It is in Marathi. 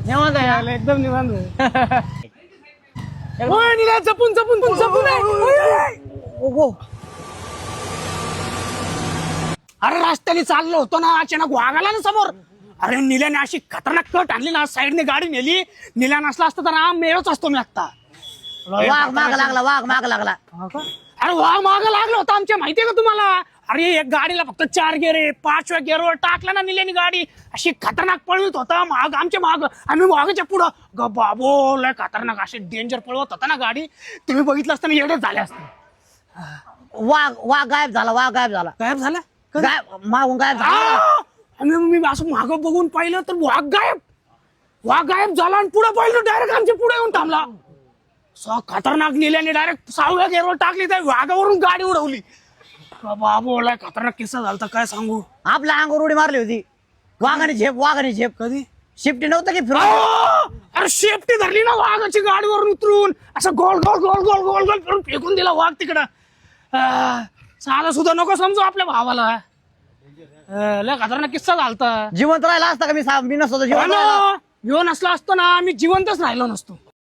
निवांत आहे एकदम निवांत निला जपून जपून जपून अरे रस्त्याने चाललो होतो ना अचानक वाघ आला ना समोर. अरे निल्याने अशी खतरनाक कट आणली ना साईडने गाडी नेली. निल्या नसला असता तर ना मेळच असतो मी आता. वाघ माग लागला वाघ माग लागला. अरे वाघ माग लागला होता आमच्या माहितीये का तुम्हाला. अरे एक गाडीला फक्त 4 गेर आहे 5व्या गेअरवर टाकला ना निल्याने गाडी अशी खतरनाक पळवत होता माग आमच्या माग. आम्ही वाघाच्या पुढं बाबो लय खतरनाक अशी डेंजर पळवत होता ना गाडी. तुम्ही बघितलं असताना एवढेच झाले असते. वाघ वाघ गायब झाला वाघ गायब झाला गायब झाला गायब मागून गायब झाला. आणि मी असं माग बघून पाहिलं तर वाघ गायब झाला आणि पुढे पाहिलं डायरेक्ट आमच्या पुढे येऊन थांबला. खतरनाक नेल्याने डायरेक्ट 6व्या गेअरवर टाकली त्या वाघावरून गाडी उडवली. बाबो लय खतरनाक किस्सा झाला काय सांगू. आपल्या अंगावर उडी मारली होती वाघाने झेप कधी शिफ्टी नव्हतं की फिरून. अरे शेपटी धरली ना वाघाची गाडीवरून उतरून असं गोल गोल गोल गोल गोल गोल फिरून फेकून दिला वाघ तिकडं. साला सुद्धा नको समजू आपल्या भावाला. लय खतरनाक किस्सा झालता. जिवंत राहिला असता का मी नसतो जिवंत राहिला. येऊन असला असतो ना आम्ही जिवंतच राहिलो नसतो.